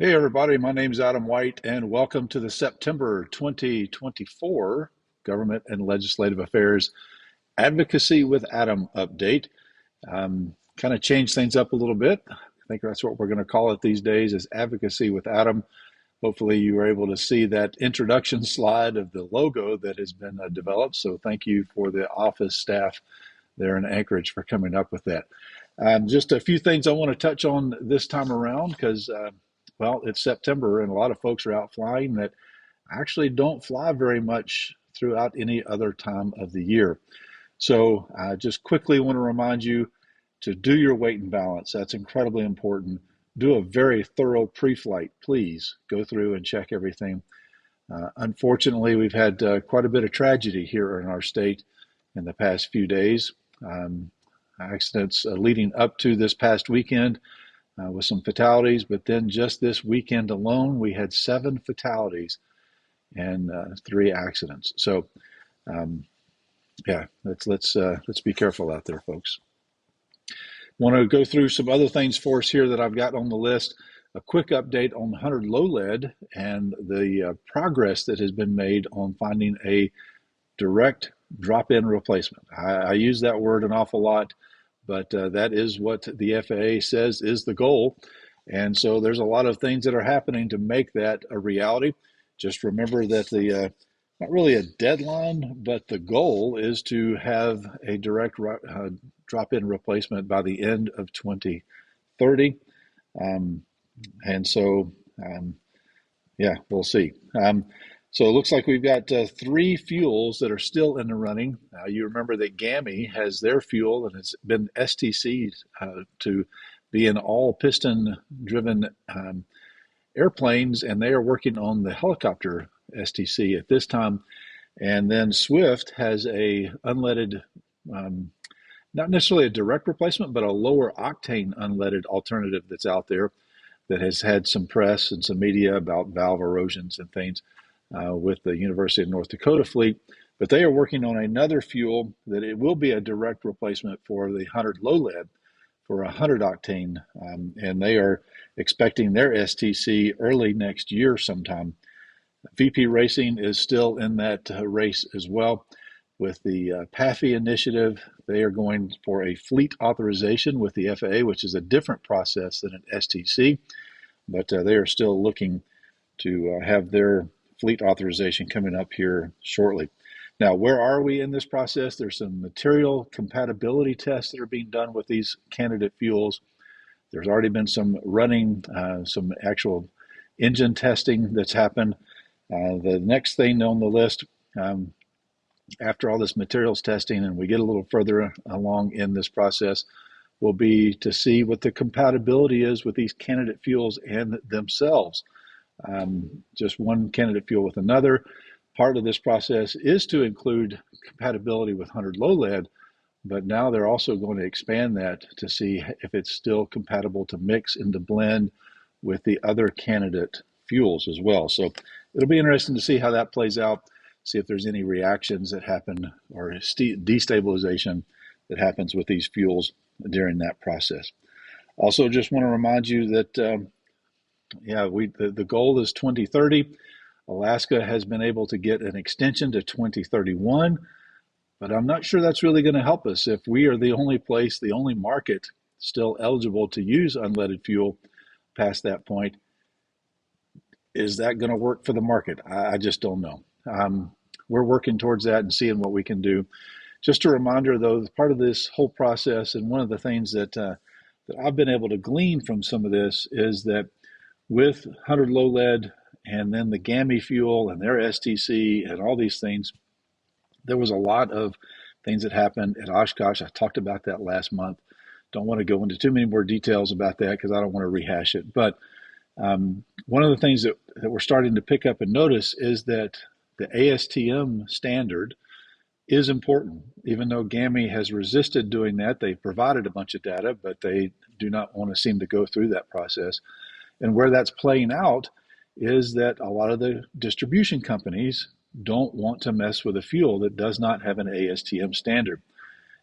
Hey everybody, my name's Adam White and welcome to the September 2024 Government and Legislative Affairs Advocacy with Adam update. Kind of changed things up a little bit. I think that's what we're going to call it these days is Advocacy with Adam. Hopefully you were able to see that introduction slide of the logo that has been developed. So thank you for the office staff there in Anchorage for coming up with that. Just a few things I want to touch on this time around because well, it's September and a lot of folks are out flying that actually don't fly very much throughout any other time of the year. So I just quickly want to remind you to do your weight and balance. That's incredibly important. Do a very thorough pre-flight. Please go through and check everything. Unfortunately, we've had quite a bit of tragedy here in our state in the past few days. Accidents leading up to this past weekend with some fatalities, but then just this weekend alone, we had 7 fatalities and 3 accidents. So, yeah, let's be careful out there, folks. Want to go through some other things for us here that I've got on the list. A quick update on 100 Lowed and the progress that has been made on finding a direct drop-in replacement. I use that word an awful lot, but that is what the FAA says is the goal. And so there's a lot of things that are happening to make that a reality. Just remember that the not really a deadline, but the goal is to have a direct drop-in replacement by the end of 2030. And so, yeah, we'll see. So it looks like we've got 3 fuels that are still in the running. You remember that GAMI has their fuel, and it's been STC'd to be in all piston-driven airplanes, and they are working on the helicopter STC at this time. And then Swift has a unleaded, not necessarily a direct replacement, but a lower octane unleaded alternative that's out there that has had some press and some media about valve erosions and things with the University of North Dakota fleet. But they are working on another fuel that it will be a direct replacement for the 100 Lowed for 100 octane. And they are expecting their STC early next year sometime. VP Racing is still in that race as well. With the PAFI initiative, they are going for a fleet authorization with the FAA, which is a different process than an STC, but they are still looking to have their fleet authorization coming up here shortly. Now, where are we in this process? There's some material compatibility tests that are being done with these candidate fuels. There's already been some running, some actual engine testing that's happened. The next thing on the list, after all this materials testing and we get a little further along in this process, will be to see what the compatibility is with these candidate fuels and themselves. Just one candidate fuel with another. Part of this process is to include compatibility with 100 Lowed, but now they're also going to expand that to see if it's still compatible to mix and to blend with the other candidate fuels as well. So it'll be interesting to see how that plays out, see if there's any reactions that happen or destabilization that happens with these fuels during that process. Also, just want to remind you that yeah, the goal is 2030. Alaska has been able to get an extension to 2031, but I'm not sure that's really going to help us if we are the only place, the only market still eligible to use unleaded fuel past that point. Is that going to work for the market? I just don't know. We're working towards that and seeing what we can do. Just a reminder, though, part of this whole process, and one of the things that I've been able to glean from some of this is that with 100 Lowed and then the GAMI fuel and their STC and all these things, there was a lot of things that happened at Oshkosh. I talked about that last month. Don't want to go into too many more details about that because I don't want to rehash it. But one of the things that we're starting to pick up and notice is that the ASTM standard is important. Even though GAMI has resisted doing that, they've provided a bunch of data, but they do not want to seem to go through that process. And where that's playing out is that a lot of the distribution companies don't want to mess with a fuel that does not have an ASTM standard.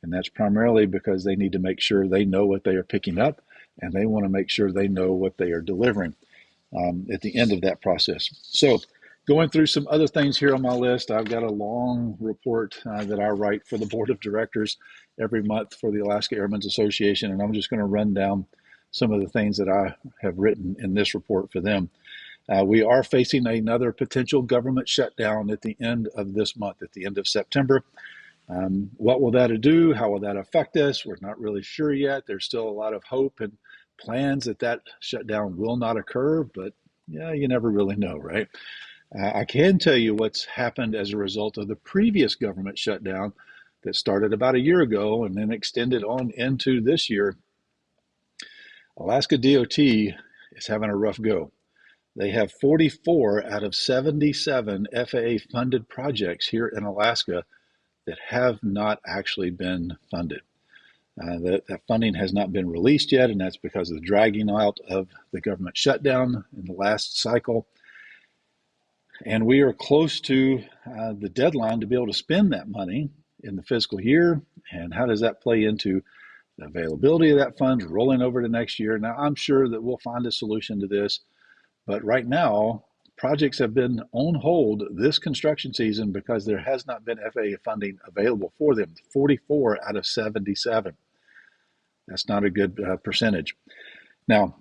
And that's primarily because they need to make sure they know what they are picking up and they want to make sure they know what they are delivering. at the end of that process. So going through some other things here on my list, I've got a long report that I write for the board of directors every month for the Alaska Airmen's Association, and I'm just going to run down some of the things that I have written in this report for them. We are facing another potential government shutdown at the end of this month, at the end of September. What will that do? How will that affect us? We're not really sure yet. There's still a lot of hope and plans that that shutdown will not occur, but yeah, you never really know, right? I can tell you what's happened as a result of the previous government shutdown that started about a year ago and then extended on into this year. Alaska DOT is having a rough go. They have 44 out of 77 FAA funded projects here in Alaska that have not actually been funded. That funding has not been released yet, and that's because of the dragging out of the government shutdown in the last cycle. And we are close to the deadline to be able to spend that money in the fiscal year. And how does that play into the availability of that fund rolling over to next year? Now, I'm sure that we'll find a solution to this. But right now, projects have been on hold this construction season because there has not been FAA funding available for them. 44 out of 77. That's not a good percentage. Now,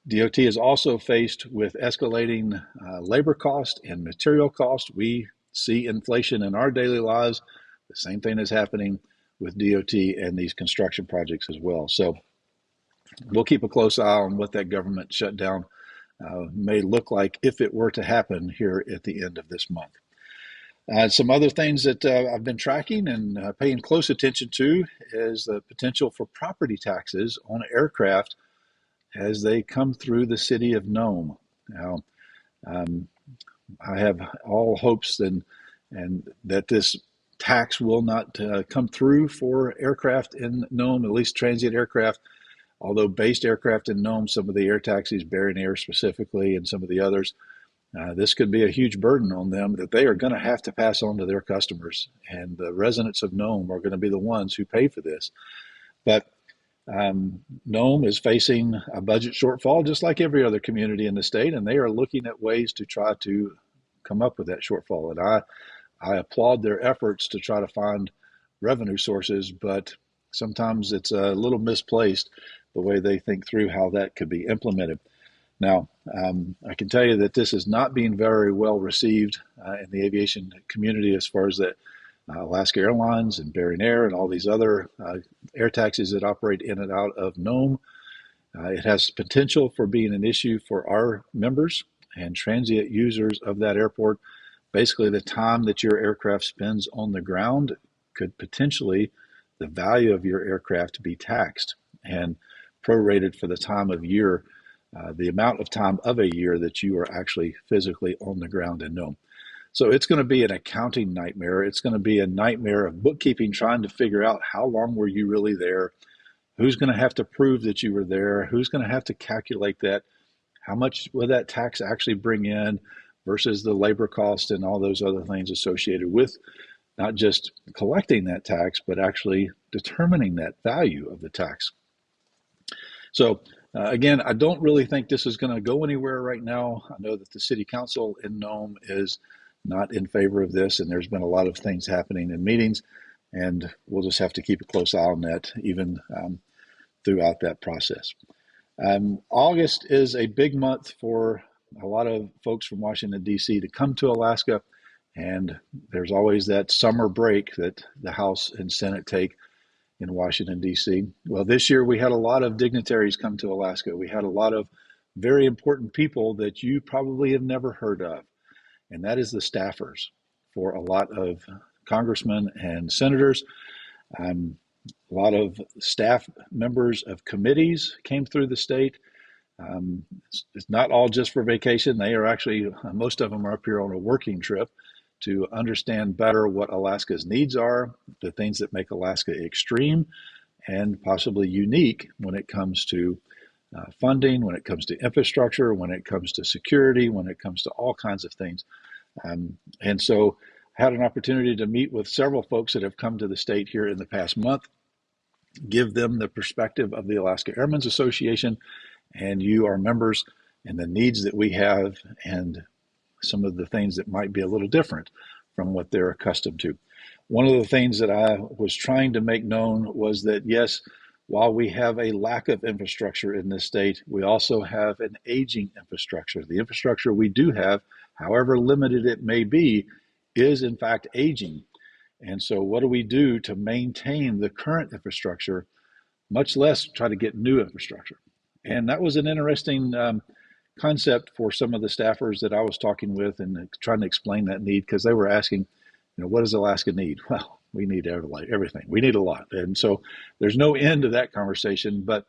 DOT is also faced with escalating labor cost and material cost. We see inflation in our daily lives. The same thing is happening with DOT and these construction projects as well. So we'll keep a close eye on what that government shutdown may look like if it were to happen here at the end of this month. Some other things that I've been tracking and paying close attention to is the potential for property taxes on aircraft as they come through the city of Nome. Now, I have all hopes and that this tax will not come through for aircraft in Nome, at least transient aircraft. Although based aircraft in Nome, some of the air taxis, Bering Air specifically, and some of the others, this could be a huge burden on them that they are going to have to pass on to their customers. And the residents of Nome are going to be the ones who pay for this. But Nome is facing a budget shortfall, just like every other community in the state, and they are looking at ways to try to come up with that shortfall. And I applaud their efforts to try to find revenue sources, but sometimes it's a little misplaced the way they think through how that could be implemented. Now, I can tell you that this is not being very well received in the aviation community as far as that Alaska Airlines and Bering Air and all these other air taxis that operate in and out of Nome. It has potential for being an issue for our members and transient users of that airport. Basically, the time that your aircraft spends on the ground could potentially, the value of your aircraft be taxed and prorated for the time of year, the amount of time of a year that you are actually physically on the ground in Nome. So it's going to be an accounting nightmare. It's going to be a nightmare of bookkeeping, trying to figure out how long were you really there, who's going to have to prove that you were there, who's going to have to calculate that, how much will that tax actually bring in versus the labor cost and all those other things associated with not just collecting that tax, but actually determining that value of the tax. So again, I don't really think this is going to go anywhere right now. I know that the city council in Nome is not in favor of this, and there's been a lot of things happening in meetings, and we'll just have to keep a close eye on that even throughout that process. August is a big month for a lot of folks from Washington, D.C. to come to Alaska, and there's always that summer break that the House and Senate take in Washington, D.C. Well, this year we had a lot of dignitaries come to Alaska. We had a lot of very important people that you probably have never heard of, and that is the staffers for a lot of congressmen and senators. A lot of staff members of committees came through the state. It's not all just for vacation. They are actually, most of them are up here on a working trip to understand better what Alaska's needs are, the things that make Alaska extreme and possibly unique when it comes to funding, when it comes to infrastructure, when it comes to security, when it comes to all kinds of things. And so I had an opportunity to meet with several folks that have come to the state here in the past month, give them the perspective of the Alaska Airmen's Association, and you are members, and the needs that we have and some of the things that might be a little different from what they're accustomed to. One of the things that I was trying to make known was that, yes, while we have a lack of infrastructure in this state, we also have an aging infrastructure. The infrastructure we do have, however limited it may be, is in fact aging. And so, what do we do to maintain the current infrastructure, much less try to get new infrastructure? And that was an interesting concept for some of the staffers that I was talking with and trying to explain that need, because they were asking, what does Alaska need? Well, we need everything. We need a lot. And so there's no end to that conversation. But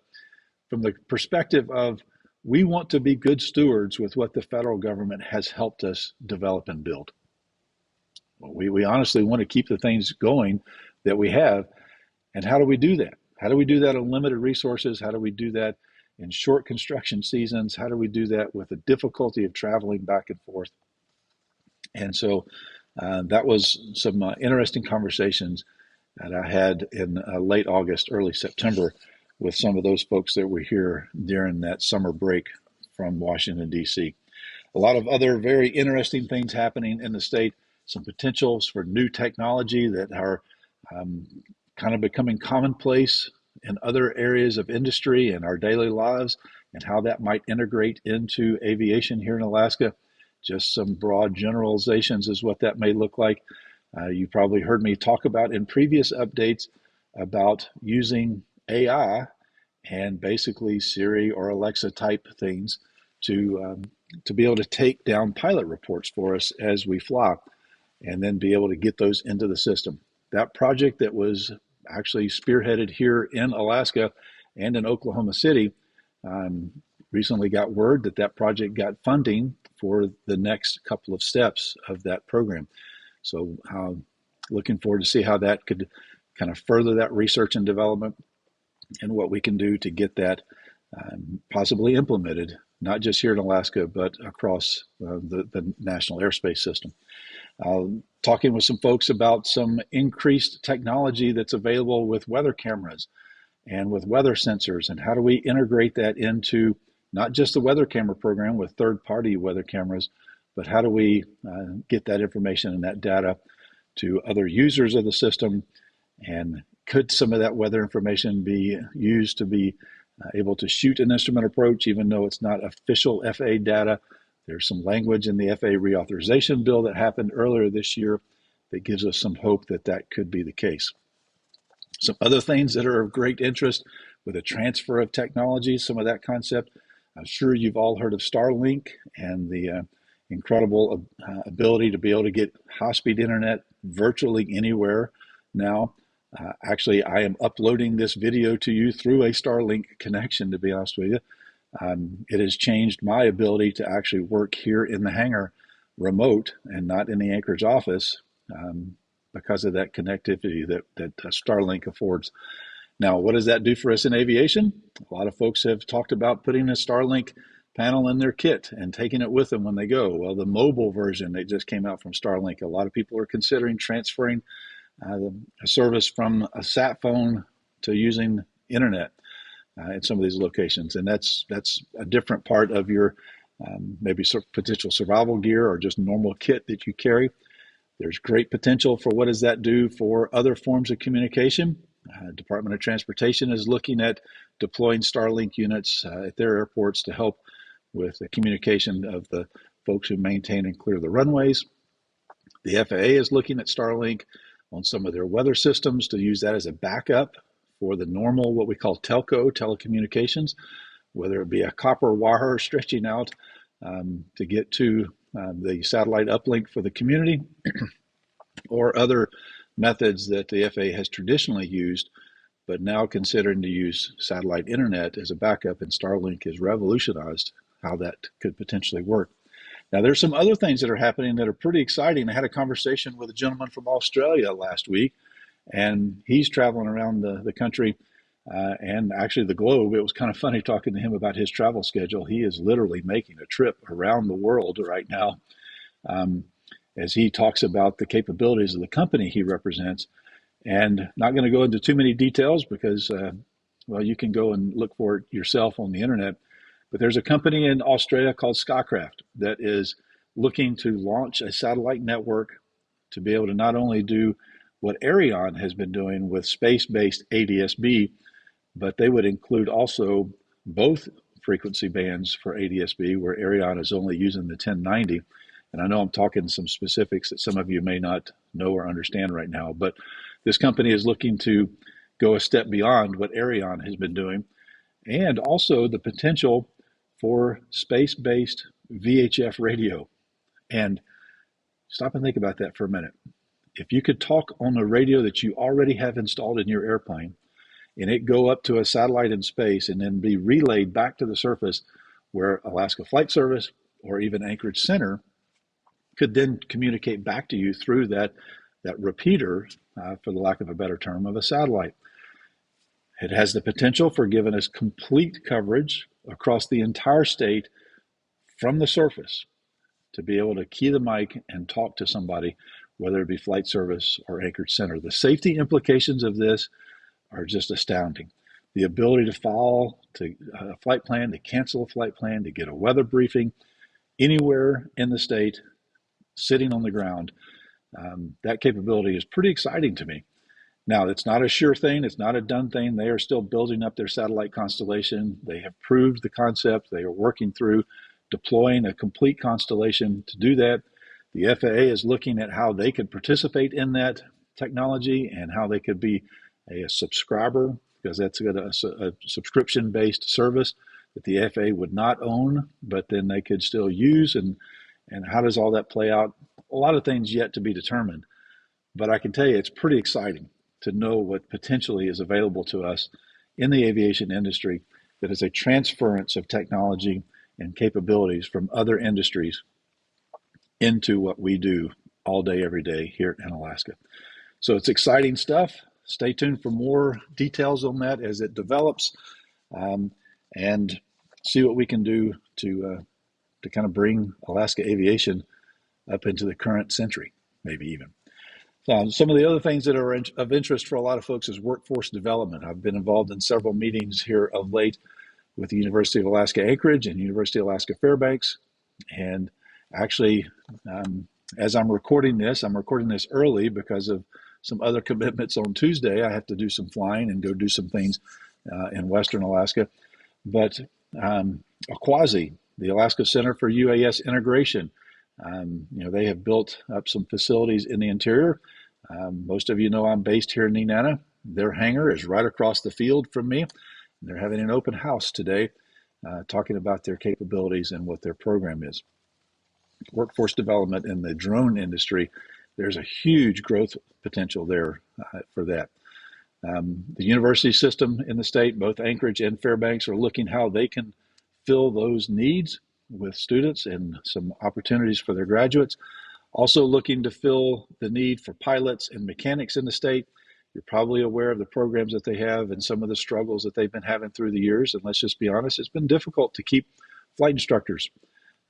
from the perspective of, we want to be good stewards with what the federal government has helped us develop and build. We honestly want to keep the things going that we have. And how do we do that? How do we do that on limited resources? How do we do that in short construction seasons? How do we do that with the difficulty of traveling back and forth? And so that was some interesting conversations that I had in late August, early September with some of those folks that were here during that summer break from Washington, D.C. A lot of other very interesting things happening in the state, some potentials for new technology that are kind of becoming commonplace in other areas of industry and our daily lives, and how that might integrate into aviation here in Alaska. Just some broad generalizations is what that may look like. You probably heard me talk about in previous updates about using AI and basically Siri or Alexa type things to be able to take down pilot reports for us as we fly, and then be able to get those into the system. That project that was actually spearheaded here in Alaska and in Oklahoma City, recently got word that that project got funding for the next couple of steps of that program. So looking forward to see how that could kind of further that research and development and what we can do to get that possibly implemented, not just here in Alaska, but across the national airspace system. Talking with some folks about some increased technology that's available with weather cameras and with weather sensors, and how do we integrate that into not just the weather camera program with third-party weather cameras, but how do we get that information and that data to other users of the system, and could some of that weather information be used to be able to shoot an instrument approach, even though it's not official FAA data? There's some language in the FAA reauthorization bill that happened earlier this year that gives us some hope that that could be the case. Some other things that are of great interest with a transfer of technology, some of that concept. I'm sure you've all heard of Starlink and the incredible ability to be able to get high-speed internet virtually anywhere now. Actually, I am uploading this video to you through a Starlink connection, to be honest with you. It has changed my ability to actually work here in the hangar remote and not in the Anchorage office because of that connectivity that Starlink affords. Now, what does that do for us in aviation? A lot of folks have talked about putting a Starlink panel in their kit and taking it with them when they go. Well, the mobile version that just came out from Starlink, a lot of people are considering transferring a service from a sat phone to using internet in some of these locations. And that's a different part of your maybe potential survival gear or just normal kit that you carry. There's great potential for what does that do for other forms of communication. Department of Transportation is looking at deploying Starlink units at their airports to help with the communication of the folks who maintain and clear the runways. The FAA is looking at Starlink on some of their weather systems to use that as a backup for the normal, what we call telco, telecommunications, whether it be a copper wire stretching out to get to the satellite uplink for the community, or other methods that the FAA has traditionally used, but now considering to use satellite internet as a backup, and Starlink has revolutionized how that could potentially work. Now, there's some other things that are happening that are pretty exciting. I had a conversation with a gentleman from Australia last week, and he's traveling around the country and actually the globe. It was kind of funny talking to him about his travel schedule. He is literally making a trip around the world right now as he talks about the capabilities of the company he represents. And not going to go into too many details because, well, you can go and look for it yourself on the internet. But there's a company in Australia called Skycraft that is looking to launch a satellite network to be able to not only do what Aireon has been doing with space-based ADS-B, but they would include also both frequency bands for ADS-B, where Aireon is only using the 1090. And I know I'm talking some specifics that some of you may not know or understand right now, but this company is looking to go a step beyond what Aireon has been doing, and also the potential for space-based VHF radio. And stop and think about that for a minute. If you could talk on a radio that you already have installed in your airplane, and it go up to a satellite in space and then be relayed back to the surface, where Alaska Flight Service or even Anchorage Center could then communicate back to you through that repeater, for the lack of a better term, of a satellite. It has the potential for giving us complete coverage across the entire state from the surface, to be able to key the mic and talk to somebody, whether it be Flight Service or Anchorage Center. The safety implications of this are just astounding. The ability to file to a flight plan, to cancel a flight plan, to get a weather briefing anywhere in the state, sitting on the ground, that capability is pretty exciting to me. Now, it's not a sure thing. It's not a done thing. They are still building up their satellite constellation. They have proved the concept. They are working through deploying a complete constellation to do that. The FAA is looking at how they could participate in that technology and how they could be a subscriber, because that's a subscription-based service that the FAA would not own, but then they could still use. And how does all that play out? A lot of things yet to be determined. But I can tell you it's pretty exciting to know what potentially is available to us in the aviation industry, that is a transference of technology and capabilities from other industries into what we do all day, every day here in Alaska. So it's exciting stuff. Stay tuned for more details on that as it develops, and see what we can do to kind of bring Alaska Aviation up into the current century, maybe even. Some of the other things that are of interest for a lot of folks is workforce development. I've been involved in several meetings here of late with the University of Alaska Anchorage and University of Alaska Fairbanks. And actually, as I'm recording this early because of some other commitments on Tuesday. I have to do some flying and go do some things in Western Alaska. But Aquasi, the Alaska Center for UAS Integration, they have built up some facilities in the interior. Most of you know I'm based here in Nenana. Their hangar is right across the field from me. They're having an open house today, talking about their capabilities and what their program is. Workforce development in the drone industry, there's a huge growth potential there for that. The university system in the state, both Anchorage and Fairbanks, are looking how they can fill those needs with students and some opportunities for their graduates. Also looking to fill the need for pilots and mechanics in the state. You're probably aware of the programs that they have and some of the struggles that they've been having through the years. And let's just be honest, it's been difficult to keep flight instructors,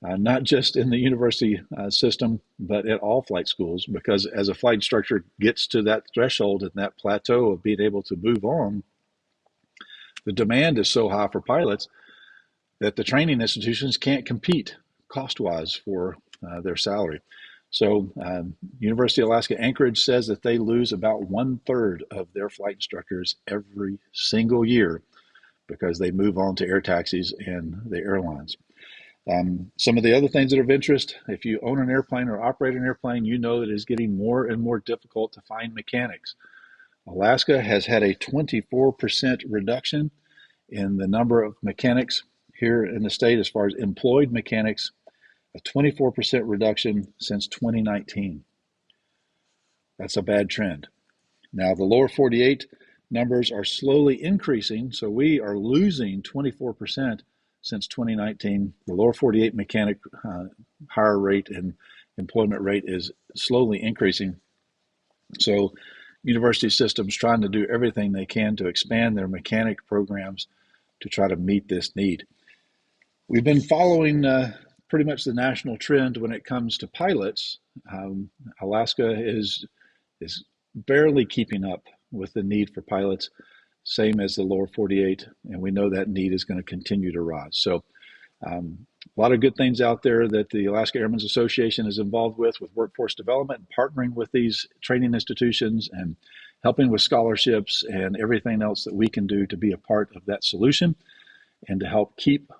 not just in the university system, but at all flight schools, because as a flight instructor gets to that threshold and that plateau of being able to move on, the demand is so high for pilots that the training institutions can't compete cost-wise for their salary. So University of Alaska Anchorage says that they lose about 1/3 of their flight instructors every single year because they move on to air taxis and the airlines. Some of the other things that are of interest, if you own an airplane or operate an airplane, you know that it is getting more and more difficult to find mechanics. Alaska has had a 24% reduction in the number of mechanics here in the state as far as employed mechanics, a 24% reduction since 2019. That's a bad trend. Now, the lower 48 numbers are slowly increasing, so we are losing 24% since 2019. The lower 48 mechanic hire rate and employment rate is slowly increasing. So university systems trying to do everything they can to expand their mechanic programs to try to meet this need. We've been following pretty much the national trend when it comes to pilots. Alaska is barely keeping up with the need for pilots, same as the lower 48, and we know that need is going to continue to rise. So A lot of good things out there that the Alaska Airmen's Association is involved with workforce development, and partnering with these training institutions and helping with scholarships and everything else that we can do to be a part of that solution and to help keep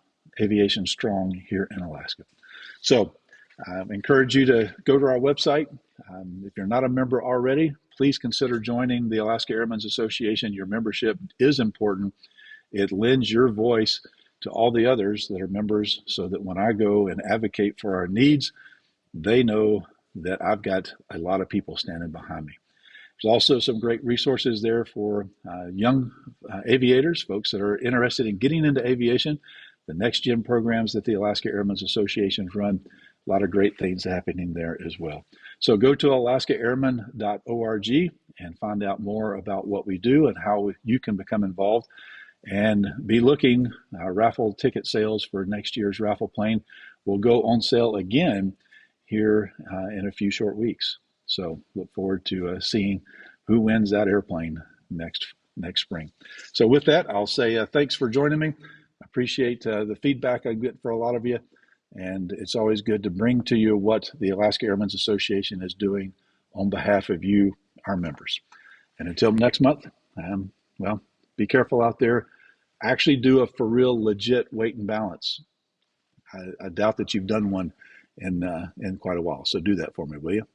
aviation strong here in Alaska. So I encourage you to go to our website. If you're not a member already, please consider joining the Alaska Airmen's Association. Your membership is important. It lends your voice to all the others that are members so that when I go and advocate for our needs, they know that I've got a lot of people standing behind me. There's also some great resources there for young aviators, folks that are interested in getting into aviation, the next gen programs that the Alaska Airmen's Association run. A lot of great things happening there as well. So go to alaskaairmen.org and find out more about what we do and how you can become involved. And be looking, raffle ticket sales for next year's raffle plane will go on sale again here in a few short weeks. So look forward to seeing who wins that airplane next spring. So with that, I'll say thanks for joining me. I appreciate the feedback I get for a lot of you. And it's always good to bring to you what the Alaska Airmen's Association is doing on behalf of you, our members. And until next month, well, be careful out there. Actually do a for real, legit weight and balance. I doubt that you've done one in quite a while. So do that for me, will you?